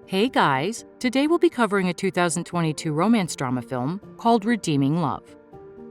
Hey guys, today we'll be covering a 2022 romance drama film called Redeeming Love.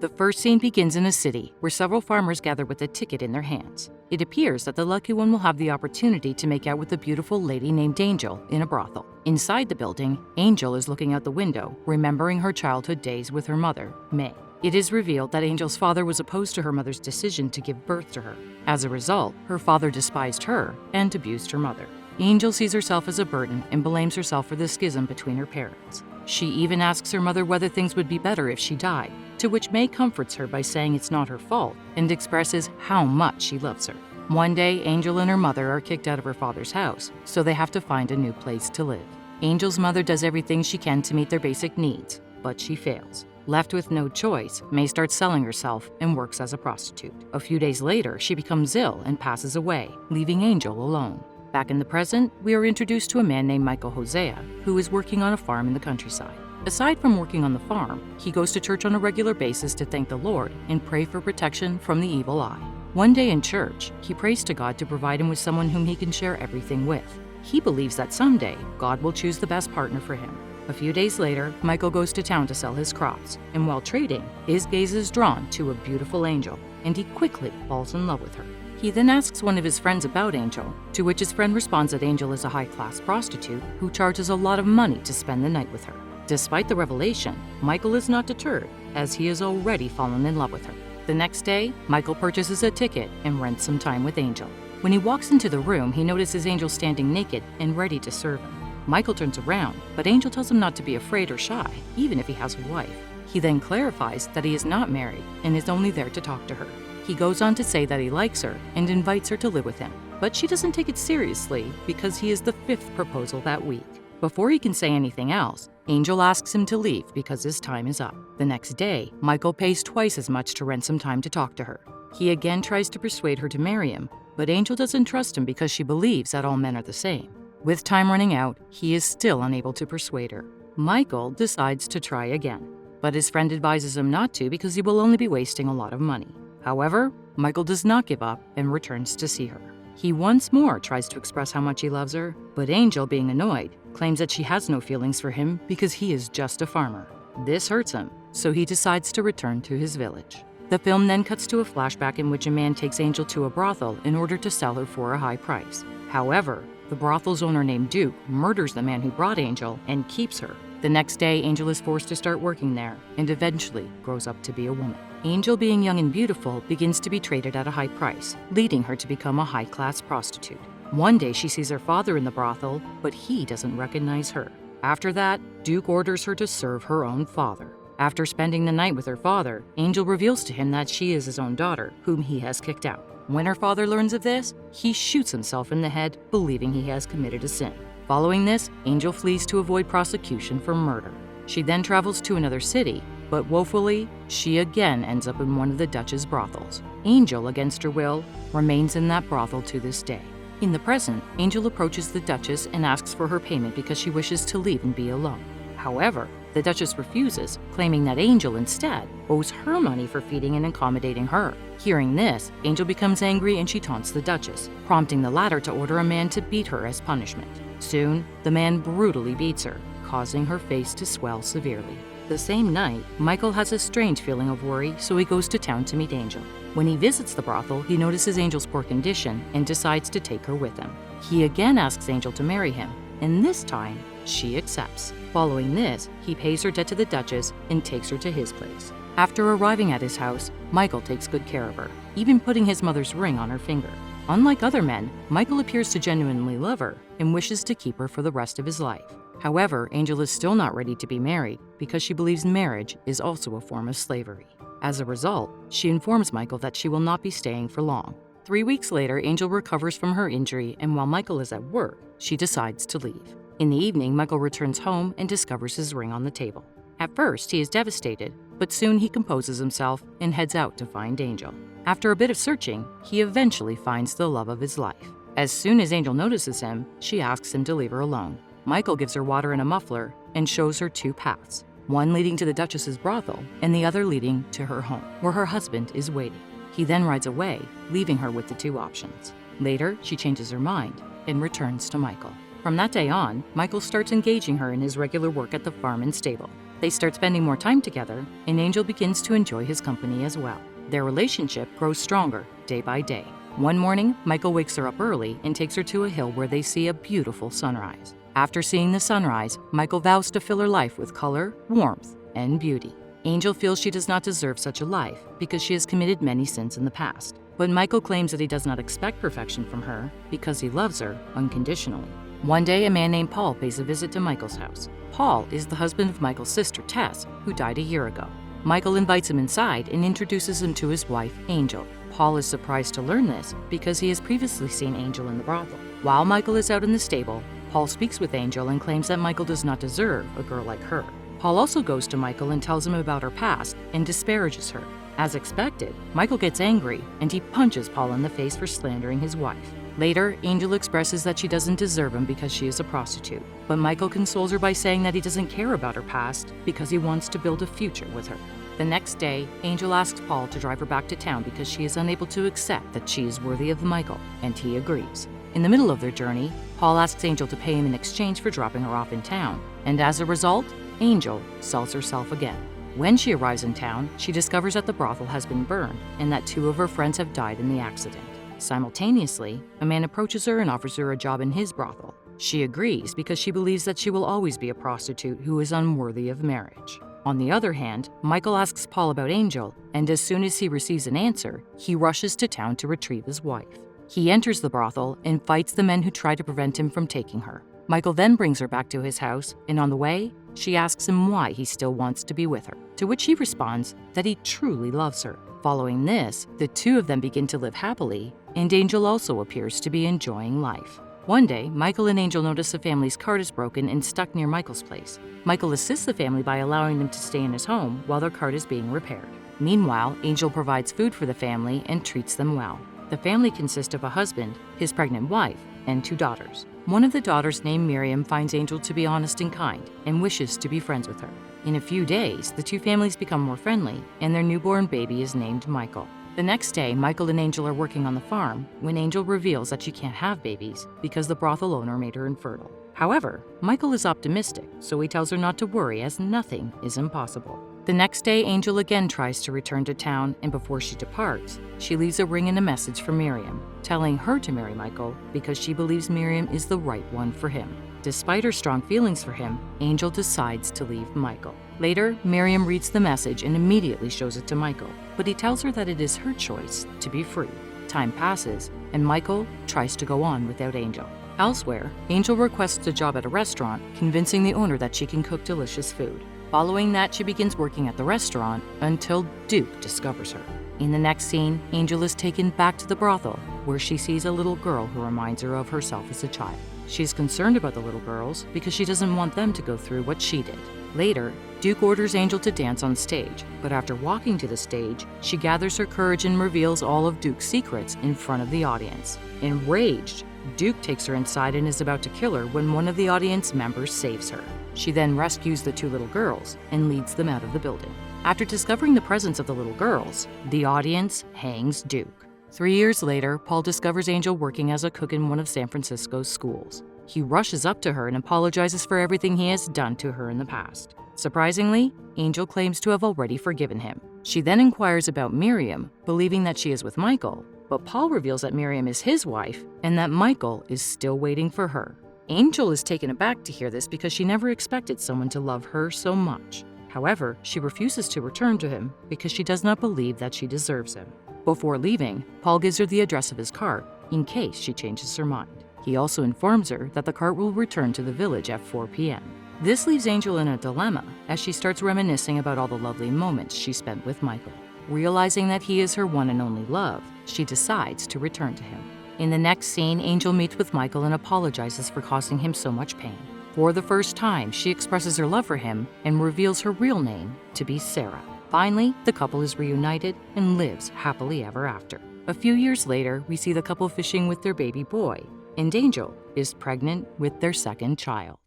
The first scene begins in a city where several farmers gather with a ticket in their hands. It appears that the lucky one will have the opportunity to make out with a beautiful lady named Angel in a brothel. Inside the building, Angel is looking out the window, remembering her childhood days with her mother, May. It is revealed that Angel's father was opposed to her mother's decision to give birth to her. As a result, her father despised her and abused her mother. Angel sees herself as a burden and blames herself for the schism between her parents. She even asks her mother whether things would be better if she died, to which May comforts her by saying it's not her fault and expresses how much she loves her. One day, Angel and her mother are kicked out of her father's house, so they have to find a new place to live. Angel's mother does everything she can to meet their basic needs, but she fails. Left with no choice, May starts selling herself and works as a prostitute. A few days later, she becomes ill and passes away, leaving Angel alone. Back in the present, we are introduced to a man named Michael Hosea, who is working on a farm in the countryside. Aside from working on the farm, he goes to church on a regular basis to thank the Lord and pray for protection from the evil eye. One day in church, he prays to God to provide him with someone whom he can share everything with. He believes that someday, God will choose the best partner for him. A few days later, Michael goes to town to sell his crops, and while trading, his gaze is drawn to a beautiful Angel, and he quickly falls in love with her. He then asks one of his friends about Angel, to which his friend responds that Angel is a high-class prostitute who charges a lot of money to spend the night with her. Despite the revelation, Michael is not deterred, as he has already fallen in love with her. The next day, Michael purchases a ticket and rents some time with Angel. When he walks into the room, he notices Angel standing naked and ready to serve him. Michael turns around, but Angel tells him not to be afraid or shy, even if he has a wife. He then clarifies that he is not married and is only there to talk to her. He goes on to say that he likes her and invites her to live with him, but she doesn't take it seriously because he is the fifth proposal that week. Before he can say anything else, Angel asks him to leave because his time is up. The next day, Michael pays twice as much to rent some time to talk to her. He again tries to persuade her to marry him, but Angel doesn't trust him because she believes that all men are the same. With time running out, he is still unable to persuade her. Michael decides to try again, but his friend advises him not to because he will only be wasting a lot of money. However, Michael does not give up and returns to see her. He once more tries to express how much he loves her, but Angel, being annoyed, claims that she has no feelings for him because he is just a farmer. This hurts him, so he decides to return to his village. The film then cuts to a flashback in which a man takes Angel to a brothel in order to sell her for a high price. However, the brothel's owner named Duke murders the man who brought Angel and keeps her. The next day, Angel is forced to start working there and eventually grows up to be a woman. Angel, being young and beautiful, begins to be traded at a high price, leading her to become a high-class prostitute. One day, she sees her father in the brothel, but he doesn't recognize her. After that, Duke orders her to serve her own father. After spending the night with her father, Angel reveals to him that she is his own daughter, whom he has kicked out. When her father learns of this, he shoots himself in the head, believing he has committed a sin. Following this, Angel flees to avoid prosecution for murder. She then travels to another city, but woefully, she again ends up in one of the Dutch's brothels. Angel, against her will, remains in that brothel to this day. In the present, Angel approaches the Duchess and asks for her payment because she wishes to leave and be alone. However, the Duchess refuses, claiming that Angel instead owes her money for feeding and accommodating her. Hearing this, Angel becomes angry and she taunts the Duchess, prompting the latter to order a man to beat her as punishment. Soon, the man brutally beats her, causing her face to swell severely. The same night, Michael has a strange feeling of worry, so he goes to town to meet Angel. When he visits the brothel, he notices Angel's poor condition and decides to take her with him. He again asks Angel to marry him, and this time, she accepts. Following this, he pays her debt to the Duchess and takes her to his place. After arriving at his house, Michael takes good care of her, even putting his mother's ring on her finger. Unlike other men, Michael appears to genuinely love her and wishes to keep her for the rest of his life. However, Angel is still not ready to be married because she believes marriage is also a form of slavery. As a result, she informs Michael that she will not be staying for long. 3 weeks later, Angel recovers from her injury, and while Michael is at work, she decides to leave. In the evening, Michael returns home and discovers his ring on the table. At first, he is devastated, but soon he composes himself and heads out to find Angel. After a bit of searching, he eventually finds the love of his life. As soon as Angel notices him, she asks him to leave her alone. Michael gives her water and a muffler and shows her 2 paths, one leading to the Duchess's brothel and the other leading to her home, where her husband is waiting. He then rides away, leaving her with the 2 options. Later, she changes her mind and returns to Michael. From that day on, Michael starts engaging her in his regular work at the farm and stable. They start spending more time together, and Angel begins to enjoy his company as well. Their relationship grows stronger day by day. One morning, Michael wakes her up early and takes her to a hill where they see a beautiful sunrise. After seeing the sunrise, Michael vows to fill her life with color, warmth, and beauty. Angel feels she does not deserve such a life because she has committed many sins in the past. But Michael claims that he does not expect perfection from her because he loves her unconditionally. One day, a man named Paul pays a visit to Michael's house. Paul is the husband of Michael's sister, Tess, who died a year ago. Michael invites him inside and introduces him to his wife, Angel. Paul is surprised to learn this because he has previously seen Angel in the brothel. While Michael is out in the stable, Paul speaks with Angel and claims that Michael does not deserve a girl like her. Paul also goes to Michael and tells him about her past and disparages her. As expected, Michael gets angry and he punches Paul in the face for slandering his wife. Later, Angel expresses that she doesn't deserve him because she is a prostitute, but Michael consoles her by saying that he doesn't care about her past because he wants to build a future with her. The next day, Angel asks Paul to drive her back to town because she is unable to accept that she is worthy of Michael, and he agrees. In the middle of their journey, Paul asks Angel to pay him in exchange for dropping her off in town, and as a result, Angel sells herself again. When she arrives in town, she discovers that the brothel has been burned and that 2 of her friends have died in the accident. Simultaneously, a man approaches her and offers her a job in his brothel. She agrees because she believes that she will always be a prostitute who is unworthy of marriage. On the other hand, Michael asks Paul about Angel, and as soon as he receives an answer, he rushes to town to retrieve his wife. He enters the brothel and fights the men who try to prevent him from taking her. Michael then brings her back to his house, and on the way, she asks him why he still wants to be with her, to which he responds that he truly loves her. Following this, the 2 of them begin to live happily, and Angel also appears to be enjoying life. One day, Michael and Angel notice the family's cart is broken and stuck near Michael's place. Michael assists the family by allowing them to stay in his home while their cart is being repaired. Meanwhile, Angel provides food for the family and treats them well. The family consists of a husband, his pregnant wife, and 2 daughters. One of the daughters, named Miriam, finds Angel to be honest and kind and wishes to be friends with her. In a few days, the 2 families become more friendly, and their newborn baby is named Michael. The next day, Michael and Angel are working on the farm when Angel reveals that she can't have babies because the brothel owner made her infertile. However, Michael is optimistic, so he tells her not to worry as nothing is impossible. The next day, Angel again tries to return to town, and before she departs, she leaves a ring and a message for Miriam, telling her to marry Michael because she believes Miriam is the right one for him. Despite her strong feelings for him, Angel decides to leave Michael. Later, Miriam reads the message and immediately shows it to Michael, but he tells her that it is her choice to be free. Time passes, and Michael tries to go on without Angel. Elsewhere, Angel requests a job at a restaurant, convincing the owner that she can cook delicious food. Following that, she begins working at the restaurant until Duke discovers her. In the next scene, Angel is taken back to the brothel, where she sees a little girl who reminds her of herself as a child. She's concerned about the little girls because she doesn't want them to go through what she did. Later, Duke orders Angel to dance on stage, but after walking to the stage, she gathers her courage and reveals all of Duke's secrets in front of the audience. Enraged, Duke takes her inside and is about to kill her when one of the audience members saves her. She then rescues the 2 little girls and leads them out of the building. After discovering the presence of the little girls, the audience hangs Duke. 3 years later, Paul discovers Angel working as a cook in one of San Francisco's schools. He rushes up to her and apologizes for everything he has done to her in the past. Surprisingly, Angel claims to have already forgiven him. She then inquires about Miriam, believing that she is with Michael, but Paul reveals that Miriam is his wife and that Michael is still waiting for her. Angel is taken aback to hear this because she never expected someone to love her so much. However, she refuses to return to him because she does not believe that she deserves him. Before leaving, Paul gives her the address of his cart in case she changes her mind. He also informs her that the cart will return to the village at 4 p.m. This leaves Angel in a dilemma as she starts reminiscing about all the lovely moments she spent with Michael. Realizing that he is her one and only love, she decides to return to him. In the next scene, Angel meets with Michael and apologizes for causing him so much pain. For the first time, she expresses her love for him and reveals her real name to be Sarah. Finally, the couple is reunited and lives happily ever after. A few years later, we see the couple fishing with their baby boy, and Angel is pregnant with their second child.